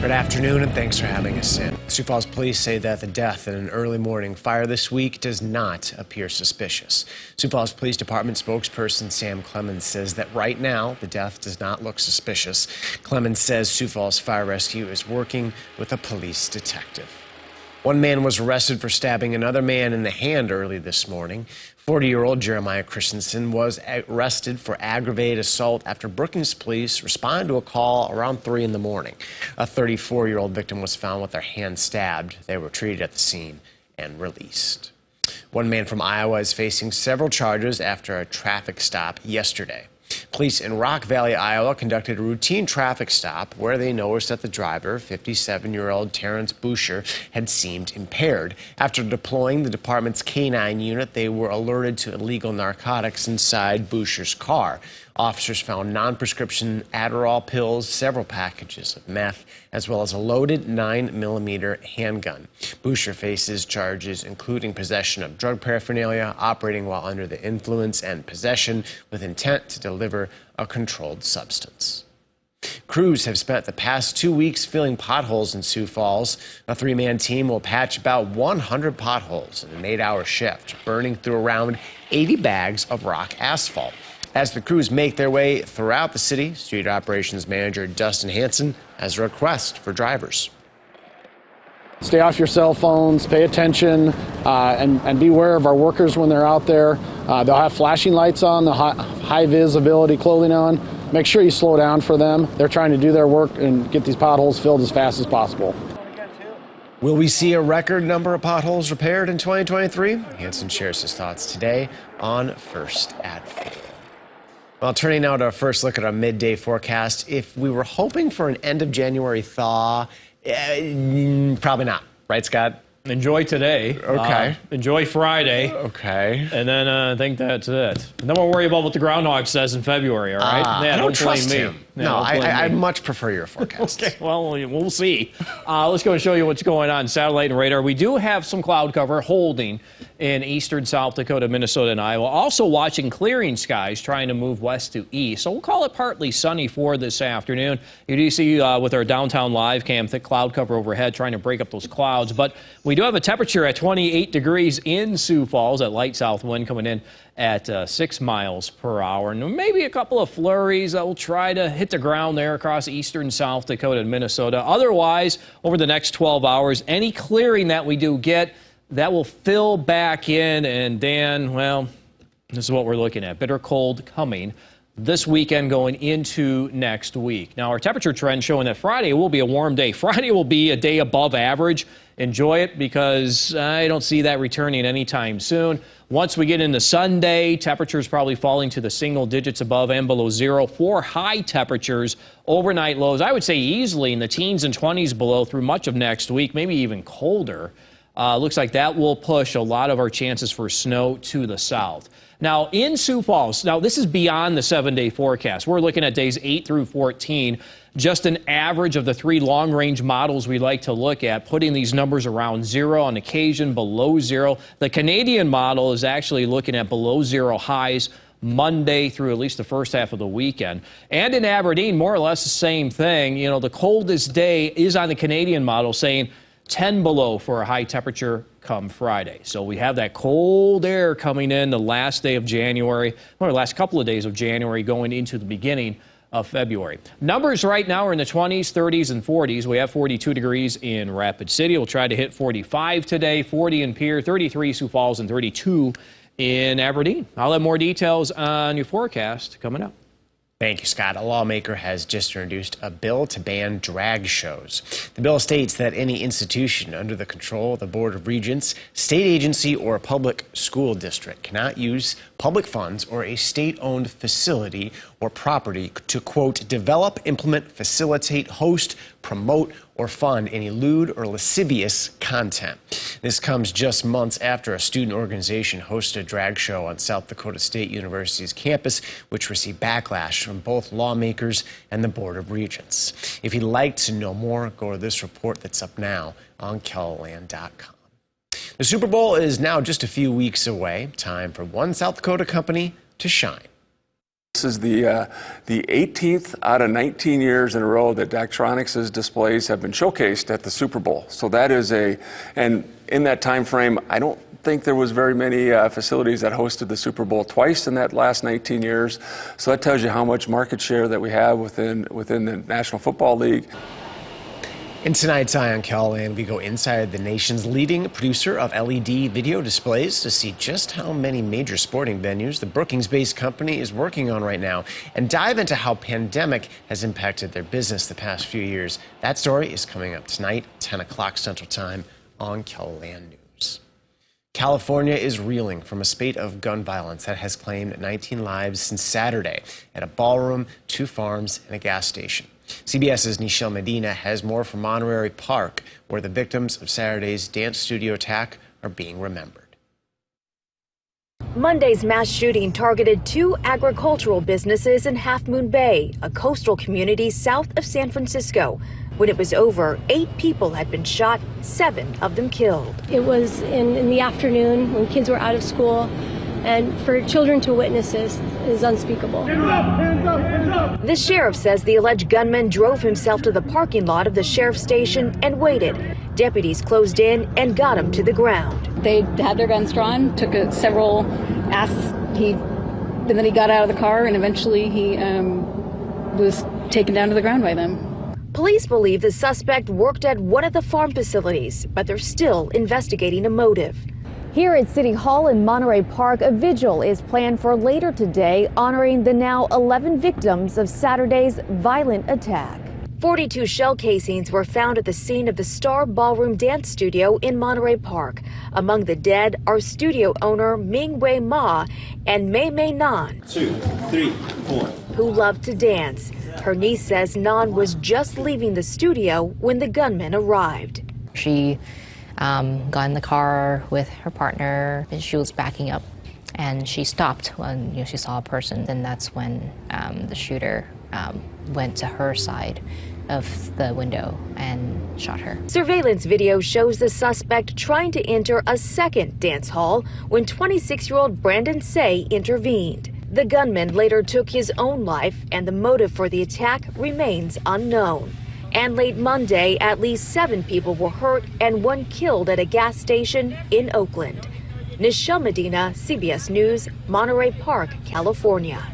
Good afternoon, and thanks for having us in. Sioux Falls police say that the death in an early morning fire this week does not appear suspicious. Sioux Falls Police Department spokesperson Sam Clemens says that right now the death does not look suspicious. Clemens says Sioux Falls Fire Rescue is working with a police detective. One man was arrested for stabbing another man in the hand early this morning. 40-year-old Jeremiah Christensen was arrested for aggravated assault after Brookings police responded to a call around 3 in the morning. A 34-year-old victim was found with their hand stabbed. They were treated at the scene and released. One man from Iowa is facing several charges after a traffic stop yesterday. Police in Rock Valley, Iowa, conducted a routine traffic stop where they noticed that the driver, 57-year-old Terrence Boucher, had seemed impaired. After deploying the department's K-9 unit, they were alerted to illegal narcotics inside Boucher's car. Officers found non-prescription Adderall pills, several packages of meth, as well as a loaded 9mm handgun. Boucher faces charges including possession of drug paraphernalia, operating while under the influence, and possession with intent to deliver a controlled substance. Crews have spent the past 2 weeks filling potholes in Sioux Falls. A 3-man team will patch about 100 potholes in an 8-hour shift, burning through around 80 bags of rock asphalt. As the crews make their way throughout the city, Street Operations Manager Dustin Hanson has a request for drivers. Stay off your cell phones, pay attention, and beware of our workers when they're out there. They'll have flashing lights on, the high visibility clothing on. Make sure you slow down for them. They're trying to do their work and get these potholes filled as fast as possible. Will we see a record number of potholes repaired in 2023? Hanson shares his thoughts today on First at 4. Well, turning now to our first look at our midday forecast. If we were hoping for an end of January thaw, probably not. Right, Scott? Enjoy today. Okay. Enjoy Friday. Okay. And then I think that's it. And then we'll worry about what the groundhog says in February, all right? I don't trust him. Yeah, no, I much prefer your forecast. Okay, well, we'll see. Let's go and show you what's going on satellite and radar. We do have some cloud cover holding in eastern South Dakota, Minnesota, and Iowa. Also watching clearing skies trying to move west to east. So we'll call it partly sunny for this afternoon. You do see with our downtown live cam, thick cloud cover overhead trying to break up those clouds. But we do have a temperature at 28 degrees in Sioux Falls. That light south wind coming in at 6 miles per hour. And maybe a couple of flurries that will try to hit the ground there across eastern South Dakota and Minnesota. Otherwise, over the next 12 hours, any clearing that we do get, that will fill back in. And Dan, well, this is what we're looking at. Bitter cold coming this weekend going into next week. Now, our temperature trend showing that Friday will be a warm day. Friday will be a day above average. Enjoy it because I don't see that returning anytime soon. Once we get into Sunday, temperatures probably falling to the single digits above and below zero. For high temperatures, overnight lows, I would say easily in the teens and 20s below through much of next week, maybe even colder. Looks like that will push a lot of our chances for snow to the south. Now, in Sioux Falls, now this is beyond the 7-day forecast. We're looking at days 8 through 14, just an average of the 3 long-range models we like to look at, putting these numbers around zero, on occasion below zero. The Canadian model is actually looking at below zero highs Monday through at least the first half of the weekend. And in Aberdeen, more or less the same thing. You know, the coldest day is on the Canadian model, saying 10 below for a high temperature come Friday. So we have that cold air coming in the last day of January, or the last couple of days of January going into the beginning of February. Numbers right now are in the 20s, 30s, and 40s. We have 42 degrees in Rapid City. We'll try to hit 45 today, 40 in Pierre, 33 Sioux Falls, and 32 in Aberdeen. I'll have more details on your forecast coming up. Thank you, Scott. A lawmaker has just introduced a bill to ban drag shows. The bill states that any institution under the control of the Board of Regents, state agency, or public school district cannot use public funds or a state-owned facility or property to, quote, develop, implement, facilitate, host, promote, or fund any lewd or lascivious content. This comes just months after a student organization hosted a drag show on South Dakota State University's campus, which received backlash from both lawmakers and the Board of Regents. If you'd like to know more, go to this report that's up now on KELOLAND.com. The Super Bowl is now just a few weeks away. Time for one South Dakota company to shine. This is the 18th out of 19 years in a row that Daktronics' displays have been showcased at the Super Bowl. So that is and in that time frame, I don't think there was very many facilities that hosted the Super Bowl twice in that last 19 years. So that tells you how much market share that we have within the National Football League. In tonight's Eye on KELOLAND, we go inside the nation's leading producer of LED video displays to see just how many major sporting venues the Brookings-based company is working on right now and dive into how pandemic has impacted their business the past few years. That story is coming up tonight, 10 o'clock Central Time on KELOLAND News. California is reeling from a spate of gun violence that has claimed 19 lives since Saturday at a ballroom, 2 farms, and a gas station. CBS's Nichelle Medina has more from Monterey Park, where the victims of Saturday's dance studio attack are being remembered. Monday's mass shooting targeted 2 agricultural businesses in Half Moon Bay, a coastal community south of San Francisco. When it was over, 8 people had been shot, 7 of them killed. It was in the afternoon when kids were out of school, and for children to witness this is unspeakable. Hands up, hands up, hands up. The sheriff says the alleged gunman drove himself to the parking lot of the sheriff's station and waited. Deputies closed in and got him to the ground. They had their guns drawn, took several asks. And then he got out of the car, and eventually he was taken down to the ground by them. Police believe the suspect worked at one of the farm facilities, but they're still investigating a motive. Here at City Hall in Monterey Park, a vigil is planned for later today, honoring the now 11 victims of Saturday's violent attack. 42 shell casings were found at the scene of the Star Ballroom Dance Studio in Monterey Park. Among the dead are studio owner Ming Wei Ma and Mei Mei Nan, 2, 3, 4, who loved to dance. Her niece says Nan was just leaving the studio when the gunman arrived. She got in the car with her partner, and she was backing up, and she stopped when she saw a person. Then that's when the shooter went to her side of the window and shot her. Surveillance video shows the suspect trying to enter a second dance hall when 26-year-old Brandon Say intervened. The gunman later took his own life, and the motive for the attack remains unknown. And late Monday, at least 7 people were hurt and 1 killed at a gas station in Oakland. Nichelle Medina, CBS News, Monterey Park, California.